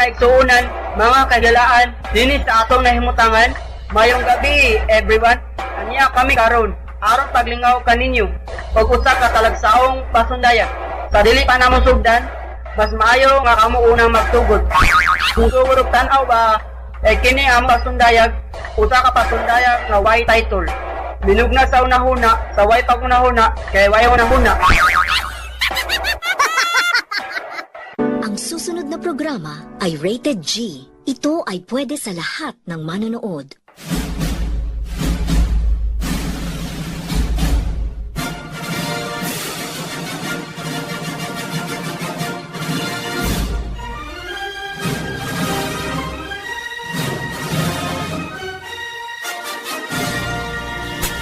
kaigsuunan, mga kagalaan, dinit sa atong nahimutangan. Mayong gabi, everyone. Aniya kami karon. Aron paglingaw kaninyo. Pag-usa ka talagsaong pasundaya. Sa dili pa namon sugdan, mas maayo nga kamo unang magtugod. Kung sugurog tanaw ba, kini ang pasundayag, usa ka pasundayag nga way title. Binugna sa unahuna, sa way pagunahuna, kay way unahuna. Ang susunod na programa ay Rated G. Ito ay pwede sa lahat ng manonood.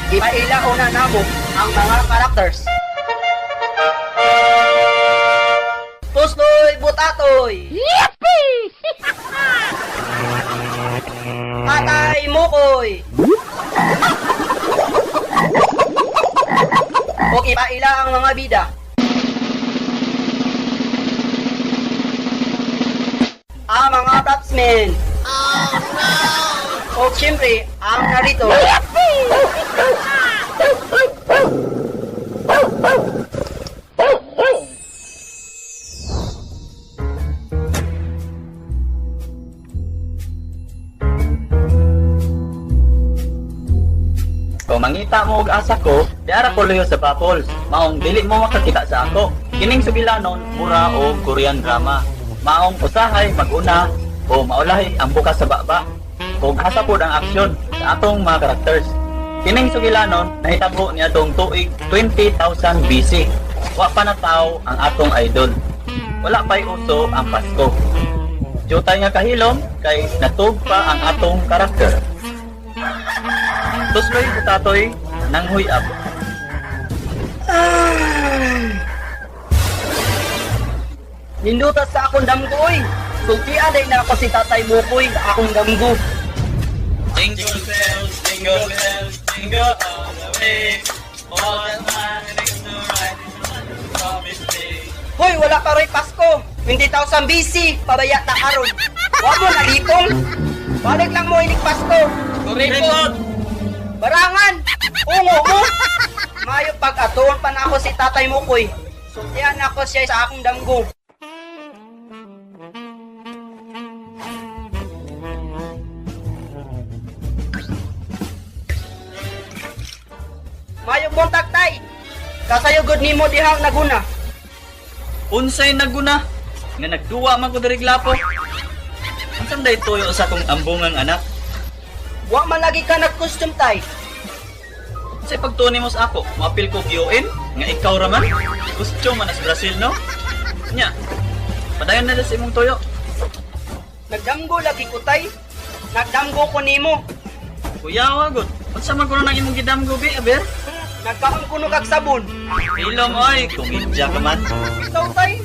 Ipailauna namo ang mga characters. Tusloy Butatoy! Yippee! Tatay Mukoy! O ipaila ang mga bida. Ang mga batsmen. Oh no! O siyempre, ang narito. Kung mangita mo og asa ko, diara ko luyo sa Bapols. Maong dili mo makakita sa ako. Kining subilanon, mura o Korean drama. Maong usahay maguna o maulahi ang bukas sa baba. Kung asa pod ang aksyon sa atong mga characters. Kining sugilanon nahitabo niya tong tuig 20,000 BC. Wa pa na tao ang atong idol. Wala pa'y uso ang Pasko. Jutay nga kahilom kay natug pa ang atong karakter. Tusloy Butatoy nang huyab. Nindutas sa akong damgoy. Sultian ay na ako si Tatay Mukoy sa akong damgo. Jingle bells, jingle bells, jingle all the way. All the time it's the right promise day. Hoy, wala pa rin Pasko. 20,000 BC, pabaya ta karon. Wa mo nalipong. Balik lang mo inig Pasko. Kurikot! Barangan! Ungo mo! Mayo pag-atuon pa na ako si Tatay Mukoy. Sultian ako siya sa akong damgo. Mayong buntag tay. Kasayugod nimo dihang naguna. Unsay naguna? Nga nagduwa man ko diri glapo. Unsan day tuyo sa akong ambungang anak? Wa man lagi ka nag-costume tay. Sa pagtuni mo sa ako, mapil ko giyoin nga ikaw raman. Gusto man sa Brazil, no? Nya. Padayon na sa imong tuyo. Nagdamgo lagi ko tay. Nagdamgo ko nimo. Kuya wagod. Unsa man kuno nang imong gidamgo bi, aber? Nagkaon kuno kag sabon. Ilom oy, kumidya ka man. Ikaw tay.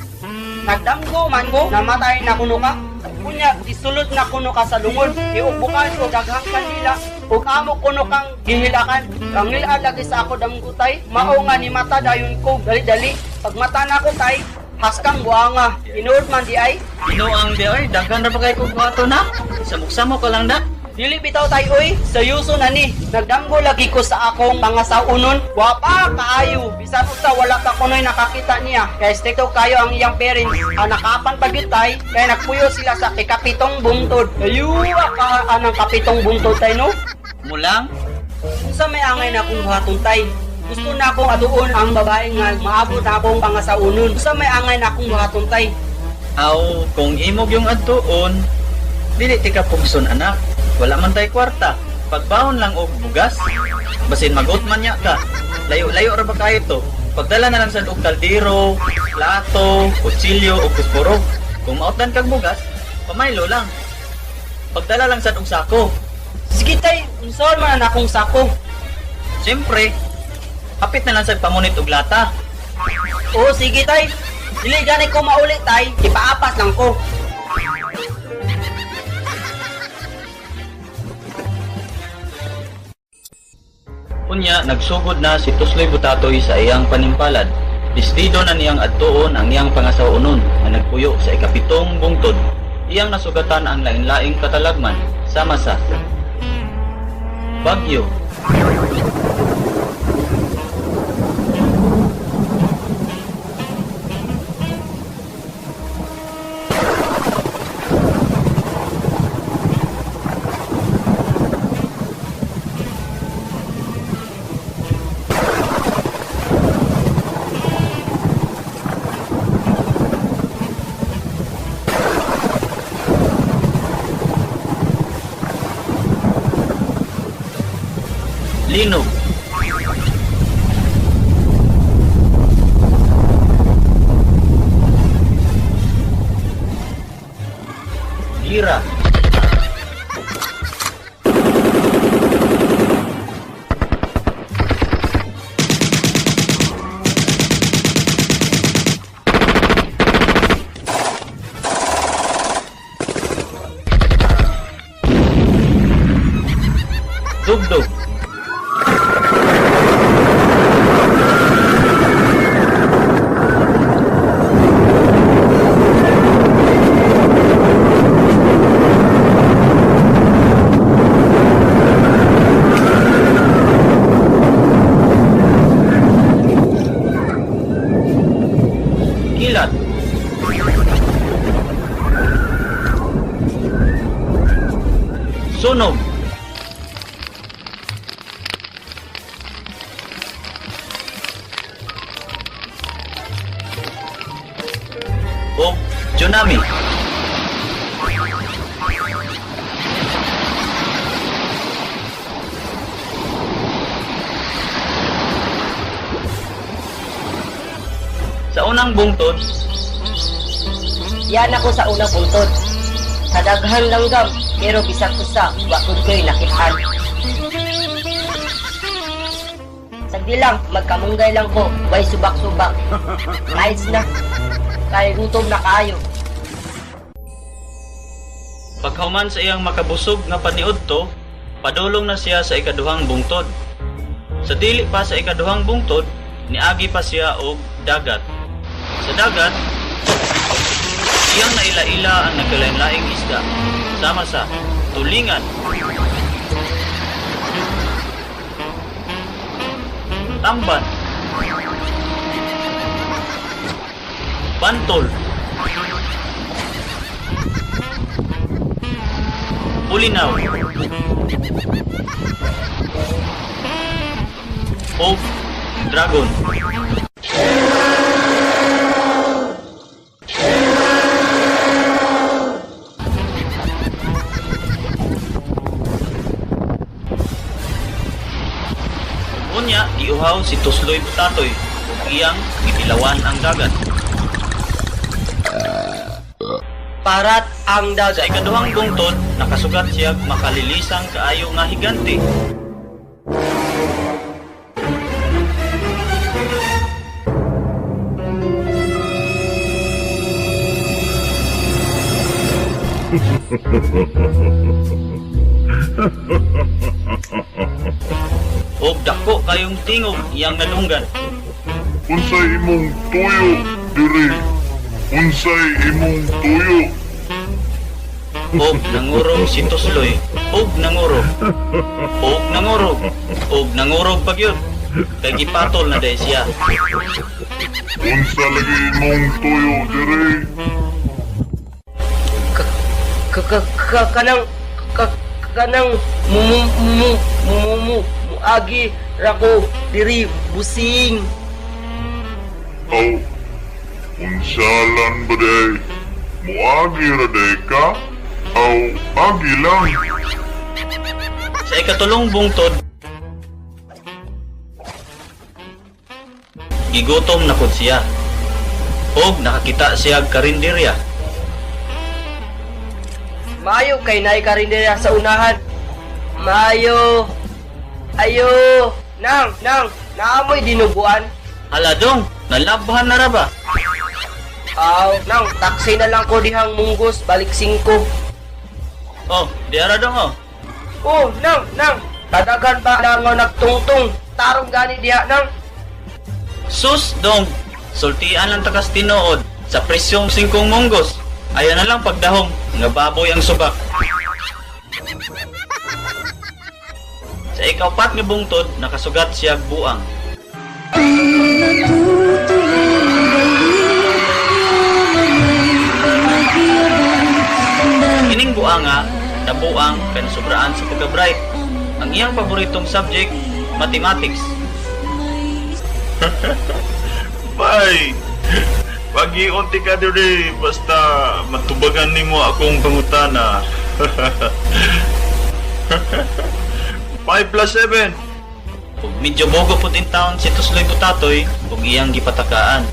Nagdamgo man ko, namatay na kuno ka. Kunya, isulod na kuno ka sa lungod. Iubukan ko daghang kanila. Ug amo kuno kang gihilakan. Ang nila lagi sa ako damgo tay. Mao nga ni mata dayon ko dali-dali. Pag mata na ko tay, haskang buanga. Tinuod man di ay. Inuang di oy, daghan ra ba kay kog buhaton na? Samok-samok ka lang da. Dili bitaw tay oy, seryoso na ni. Nagdamgo lagi ko sa akong mga saunon. Wa pa kaayo. Bisan usa wala ka kunoy nakakita niya. Kay stricto kayo ang iyang parents. Ang nakapan pa gyud tay, kay nagpuyo sila sa ikapitong buntod. Ayuwa ka anang kapitong buntod tay no. Mulang, Sa may angay na akong buhaton tay. Gusto na akong aduon ang babae nga maabot na akong pangasaunon. Sa may angay na akong buhaton tay. aw, kung imog yung adtuon, dili ti ka pugson anak. Wala man tay kwarta. Pagbawon lang og bugas. Basin magot man niya ka. Layo-layo ra ba kayo to? Pagdala na lang sa og kaldero, plato, kutsilyo o kusporo. Kung maotdan kag bugas, pamaylo lang. Pagdala lang sa og sako. Sige tay, unsaon man na akong sako. Siyempre, kapit na lang sa pamunit og lata. Oo, sige tay. Dili gani ko maulit tay, ipaapas lang ko. Unya, nagsugod na si Tusloy Butatoy sa iyang panimpalad. Distido na niyang adtuon ang iyang pangasaunon na nagpuyo sa ikapitong bungtod. iyang nasugatan ang lain-laing katalagman sama sa bagyo, linog, gira, dugdog, kilat, sunog, o tsunami. Sa unang bungtod, Yan ako sa unang buntod. Sa daghang langgam, pero bisag usa, wakod ko'y nakitaan. Sagdi lang, magkamunggay lang ko, way subak-subak. Ayos na, kay gutom na kaayo. paghuman sa iyang makabusog nga paniudto, padulong na siya sa ikaduhang bungtod. Sa dili pa sa ikaduhang bungtod, niagi pa siya og dagat. Sa dagat, iyang naila-ila ang nagkalain-laing isda, sama sa tulingan, tamban, bantol, pulinaw, o dragon. Unya, giuhaw si Tusloy Butatoy ug iyang gitilawan ang dagat. Parat ang Sa dagat. ikaduhang bungtod, nakasugat siya makalilisang kaayo nga higante. Og dako kayong tingog iyang nadunggan. Unsay imong tuyo diri? Unsay imong tuyo? Og nangurog si Tusloy. Og nangurog. Og nangurog. Og nangurog pagyud. Kay gipatol na day siya. Unsa lagi imong tuyo diri? Kanang muagi rako diri busing. Aw, unsalan ba day? Muagi ra day ka? Aw, agi lang. Sa ikatulong bungtod, gigutom na pud siya. Og nakakita siya og karinderya. Maayo kay nay karinderya sa unahan. Maayo. Ayo. Nang, naamoy dinuguan. Hala dong, nalabhan na ra ba? Aw, nang, taksi na lang ko dihang munggos, balik 5. Oh, diara dong oh. Oh, nang, tadagan ba lang nga nagtungtong, tarong gani diha, nang. Sus dong, sultian lang takas tinuod sa presyong 5 munggos. Ayan na lang pagdahom, nga baboy ang subak. Sa ikaw-pat nga bungtod, nakasugat siya buang. Ining buanga, nabuang kan sobraan sa pagka-bright. Ang iyang paboritong subject, mathematics. Bay, pag-iunti ka diri, basta matubagan nimo akong pangutana. 5 plus 7. Ug medyo bogo po din taon si Tusloy Butatoy ug iyang gipatakaan.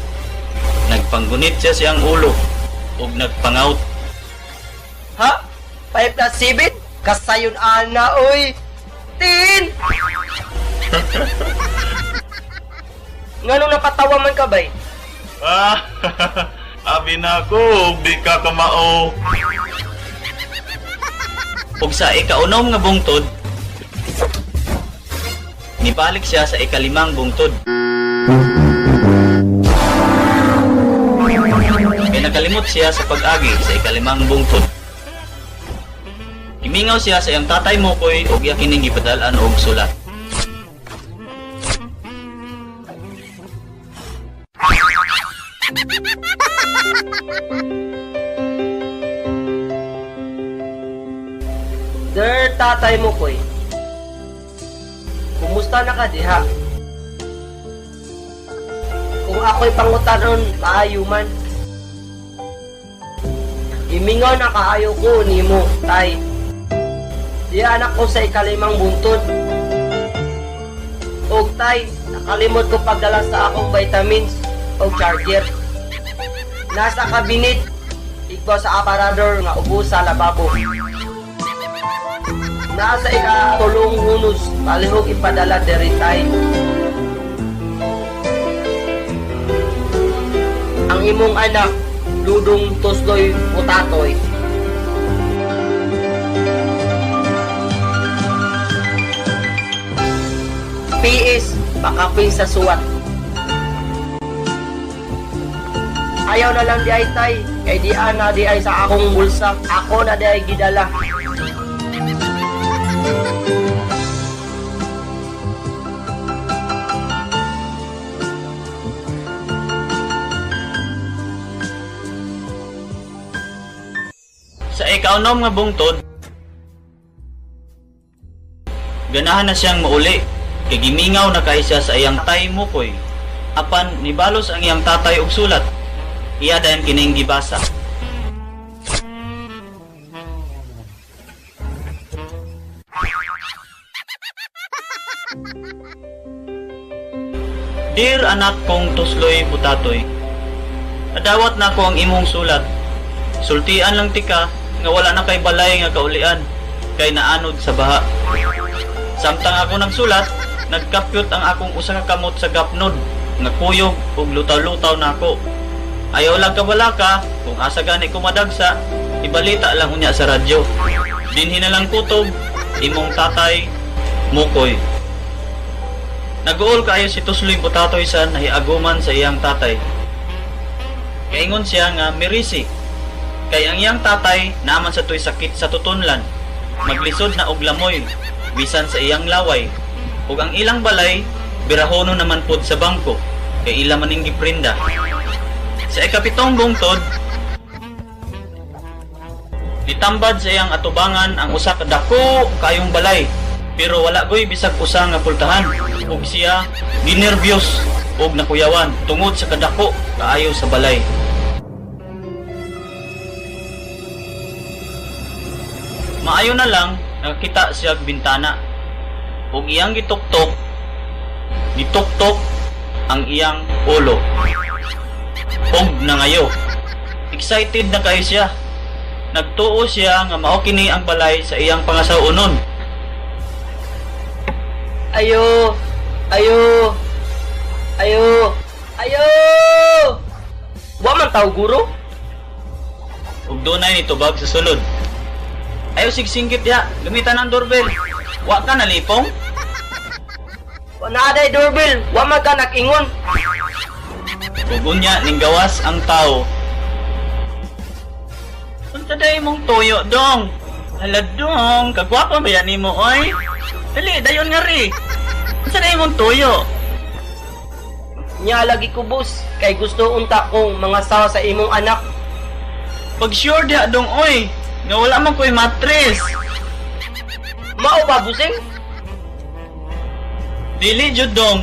Nagpanggunit siya siyang ulo ug nagpangaut. Ha? 5 plus 7? Kasayon ana, oy! 10! Nganong napatawa man ka, bay? Ah, abi na ako, di ka kamao. Ug sa ikaunom nga bungtod, nibalik siya sa ikalimang bungtod. Kaya nakalimot siya sa pag-agi sa ikalimang bungtod. Imingaw siya sa iyang tatay Mokoy ug iya kining gipadalan og sulat. Der tatay mo, koy. Kumusta na ka, diha? Kung ako'y pangutanon, maayo man. Imingaw na kaayo ko nimo, tay. Di anak ko sa ikalimang buntod. Og tay, nakalimot ko pagdala sa akong vitamins o charger. Nasa kabinet, igbo sa aparador nga ubo sa lababo. Nasa ikatulong hunos, palihog ipadala diri tay. Ang imong anak, Dudong Tusloy Butatoy. PS, pakapin sa suwat. Ayaw na lang di ay tay, kay di ana di ay sa akong bulsa. Ako na di ay gidala. Sa ikaunom nga bungtod, ganahan na siyang mauli, kay gimingaw na kay siya sa iyang tay Mokoy. Apan nibalos ang iyang tatay og sulat. Iya dayon kining gibasa. Dear anak kong Tusloy Butatoy, adawat na ko ang imong sulat. Sultian lang tika nga wala na kay balay nga kaulian kay naanod sa baha. Samtang ako nagsulat, nagkapyot ang akong usa ka kamot sa gapnod nga kuyog ug lutaw-lutaw nako. Ayaw lang kabalaka kung asa gani ko madagsa, ibalita lang unya sa radyo. Dinhi na lang kutob imong tatay Mokoy. Nag-uol kayo si Tusloy Butatoy sa nahiaguman sa iyang tatay. Kaingon siya nga mirisi. Kay ang iyang tatay naman sa tuy sakit sa tutunlan, maglisod na og lamoy, bisan sa iyang laway, ug ang ilang balay, birahono naman pod sa bangko, kay ila maning giprinda. Sa ikapitong bungtod, nitambad sa iyang atubangan ang usa ka dako kayong balay, pero wala ko'y bisag usa nga pultahan, ug siya ginerbyos ug nakuyawan tungod sa kadako kaayo sa balay. Maayo na lang nakita siya bintana ug iyang gituktok ang iyang ulo ug nangayo. Excited na kayo siya. Nagtuo siya nga mao kini ang balay sa iyang pangasawunon. Ayo! Ayo! Ayo! Ayo! Wa man taw guro? Ug dunay nitubag sa sulod. Ayaw sigsinggit ya, gamitan ang doorbell. Wa ka nalipong? Wa na day doorbell, wa man ka nakingon. Ug unya ning gawas ang tao. Unsa day mong tuyo, dong? Hala, dong, kagwapa ba yan nimo, oy? Dali, dayon nga ri. Unsa day mong tuyo? Nya lagi ko boss, kay gusto unta kong mga sawa sa imong anak. Pag sure diha, dong, oy. Nga wala man ko'y mattress. Mao ba busing? Dili, jud, dong.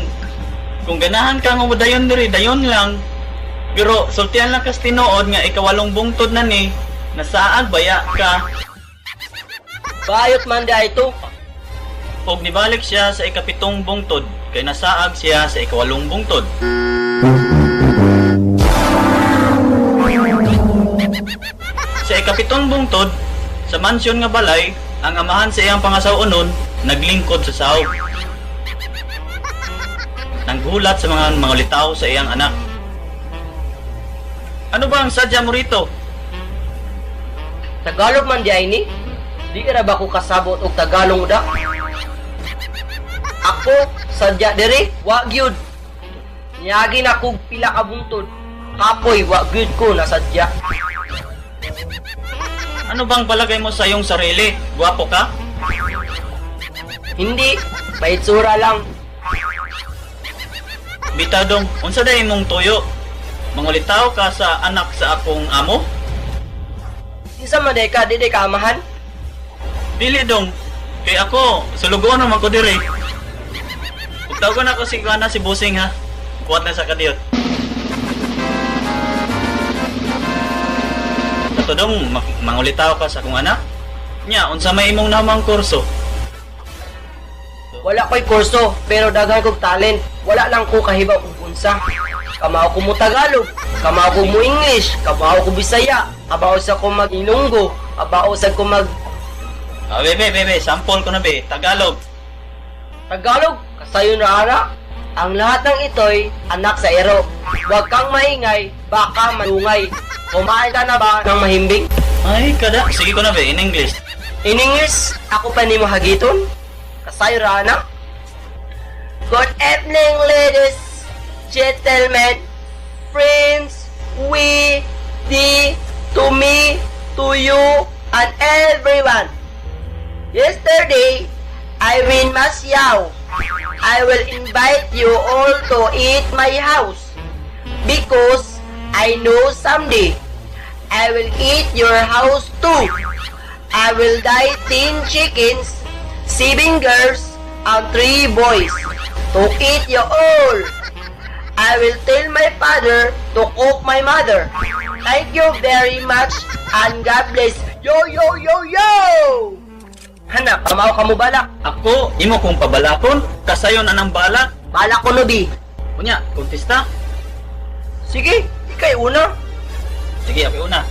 Kung ganahan ka nga dayon diri, dayon lang. Pero, sultihan lang kas tinuod nga ikawalong bungtod na ni. Nasaag baya ka. Bayot man di ito. Og nibalik siya sa ikapitong bungtod kay nasaag siya sa ikawalong bungtod. Sa ikapitong bungtod, sa mansyon nga balay, ang amahan sa iyang pangasawunon naglingkod sa sahog. Nanggulat sa mga litaw sa iyang anak. Ano ba ang sadya mo rito? Tagalog man di ay ni? Di ra ba ko kasabot og Tagalog da? Ako, sadya diri, wa gyud. Niyagi na kog pila ka bungtod. Kapoy, wa gyud ko nasadya. Ano bang palagay mo sa iyong sarili? Gwapo ka? Hindi, paitsura lang. Bitadong, unsa day mong tuyo? Mangulitaw ka sa anak sa akong amo? Isa man day ka, di ka amahan. Dili dong. Kay ako, sulugon naman ko diri. Ugtaw na ko si Kuana si Busing ha. Kuwat na sa kadiyot. Katudong, mangulitaw ka sa akong anak? Nya, unsa may imong namang kurso? Wala ko'y kurso, pero daghan kog talent. Wala lang ko kahibaw kung unsa. Kamao ko mo Tagalog, kamao ko mo English, kamao ko Bisaya, kamao sa ko mag Ilonggo, kamao sa ko mag Ah, bebe, sample ko na be, Tagalog. Tagalog. Kasayo na ara. Ang lahat ng ito'y anak sa ero. Huwag kang maingay, baka malungay. Kumain ka na ba ng mahimbing? Ay, kada. Sige ko na be, in English. In English, ako pa ni mo hagiton. Kasayo ra na. Good evening, ladies, gentlemen, friends, we, the, to me, to you, and everyone. Yesterday, I win Masyaw. I will invite you all to eat my house because I know someday I will eat your house too. I will die 10 chickens, 7 girls, and 3 boys to eat you all. I will tell my father to cook my mother. Thank you very much and God bless. Yo, yo, yo, yo! Hanap, kamaw ka mo balak. Ako, imo kong pabalakon, kasayon anang balak. Balak ko nubi. Unya, kontesta. Sige, ikay una. Sige, ako una.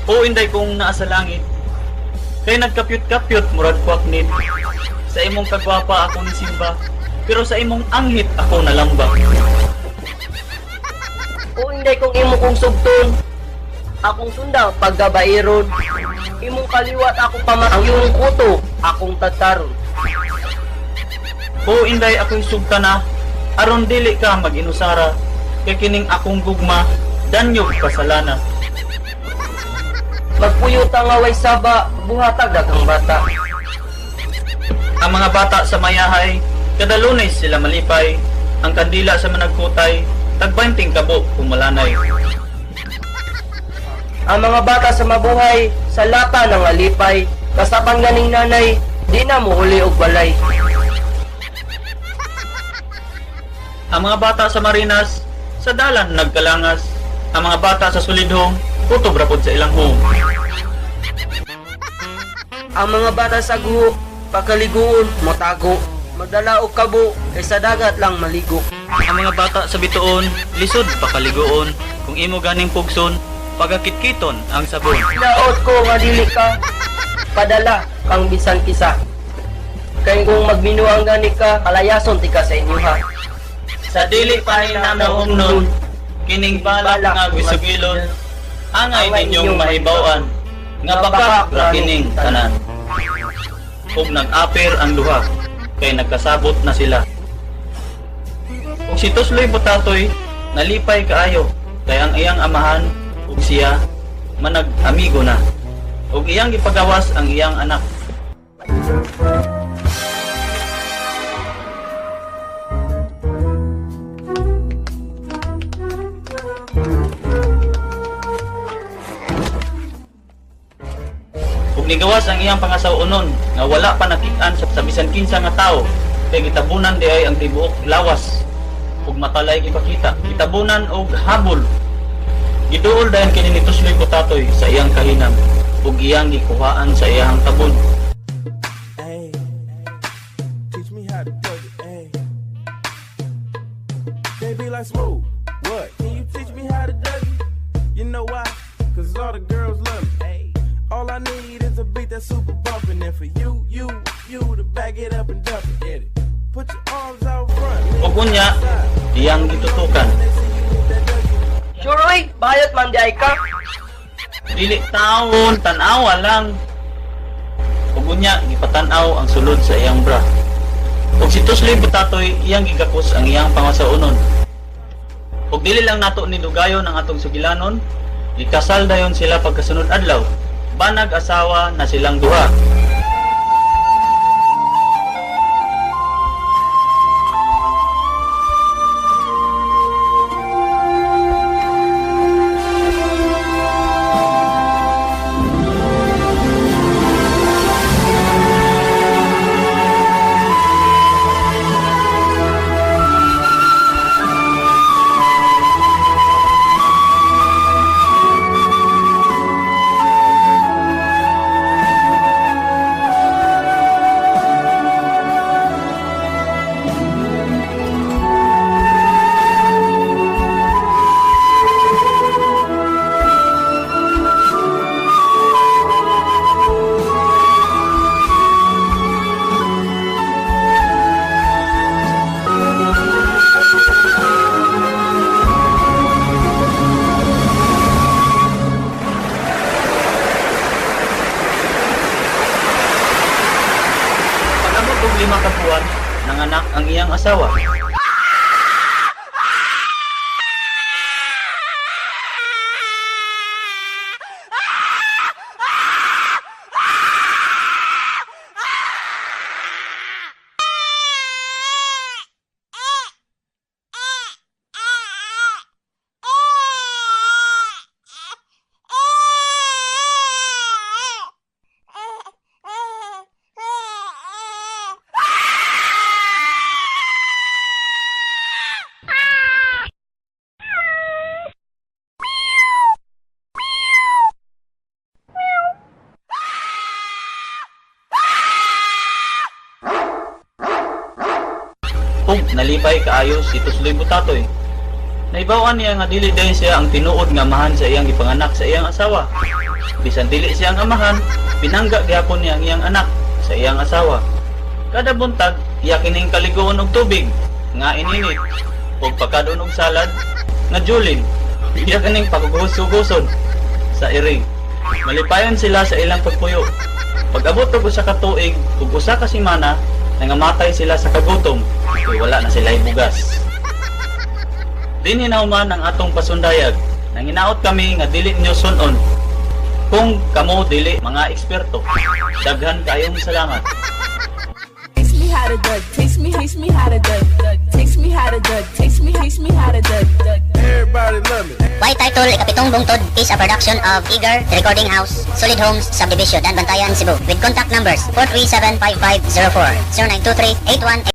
O inday kong naa sa langit. Kay nagkapyut-kapyut, murag kwaknit. Sa imong kagwapa ako ni Simba, pero sa imong anghit ako nalamba. O hindi kong imo kong sugton. Akong sunda paggabayron. Imong kaliwat akong pamasyong kuto, akong tataron. O inday ako'y sugta na, aron dili ka mag-inusara, kay kining akong gugma, danyog kasalana. Magpuyuta nga way saba, buhatag dagang bata. Ang mga bata sa mayahay, kada Lunes sila malipay, ang kandila sa managkutay, tagbainting kabo pumalanay. Ang mga bata sa mabuhay, sa lata ng alipay, kasapang ganing nanay, di na mo uli og balay. Ang mga bata sa marinas, sa dalan nagkalangas, ang mga bata sa sulidhong, kutob rapod sa ilang home. Ang mga bata sa guho, pakaliguon, motago, magdala og kabo, kay sa dagat lang maligo. Ang mga bata sa bituon, lisod pakaligoon, kung imo ganing pugson, pagakitkiton ang sabon. Laot ko nga dili ka, padala kang bisan kisa. Kaya kung magbinuang gani ka, palayason ti ka sa inyo ha. Sa dili pa rin na mahumnon, kining balak nga gisugilon, angay ninyong mahibawan, nga bakak ra kining tanan. Kung nag-apir ang duha, kay nagkasabot na sila. Kung si Tusloy Butatoy, nalipay kaayo, kay ang iyang amahan, ug siya, manag-amigo na. ug iyang gipagawas ang iyang anak. Ug nigawas ang iyang pangasawunon nga wala pa nakit-an sa bisan kinsa nga tawo, kay gitabunan diay ang tibuok lawas ug matalay gipakita, gitabunan og habol. Giduol dayon kini ni Tusloy Butatoy sa iyang kahinam ug iyang gikuhaan sa iyang tabon. Hey, teach me how to plug it, hey. They be like, Smooth, what? Can you teach me how to dug it? You know why? Cause all the girls love me. Hey, all I need is a beat that's super bumpin'. And for you to back it up and dump it. Get it? Put your arms out front. Ug unya iyang gitutukan. Sure, oy, bayot man di ay ka. Dili taon, tan-awa lang. Ug unya gipatan-aw ang sulod sa iyang bra. Ug si Tusloy Butatoy iyang gigakos ang iyang pangasaunon. Ug dili lang nato ni dugayon ang atong sugilanon, ikasal dayon sila pagkasunod adlaw. Banag asawa na silang duha. Pag-abot og 5 ka buwan, nanganak ang iyang asawa. Ug nalipay kaayo si Tusloy Butatoy. Naibawan niya nga dili dayon siya ang tinuod nga amahan sa iyang gipanganak sa iyang asawa. Bisan dili siya ang amahan, pinangga gyapon niya ang iyang anak sa iyang asawa. Kada buntag, iya kining kaligoon og tubig nga ininit ug pagkadun og salad nga julin. Iya kining pagugusog-gusod sa iring. Malipayon sila sa ilang pagpuyo. Pag-abot og usa ka tuig ug usa ka semana, nangamatay sila sa kagutom kay wala na sila bugas. Dinhi nauman ang atong pasundayag. Nanginaot kami nga dili nyo sunon kung kamo dili mga eksperto. Daghan kayong salamat. Teach me how to dug. Teach me how to dug. Teach me how to dug. Teach me how to dug. Everybody love me. Why title Ikapitong Bungtod is a production of Eager Recording House, Solid Homes Subdivision, Dan Bantayan, Cebu, with contact numbers 437-5504, 0923-81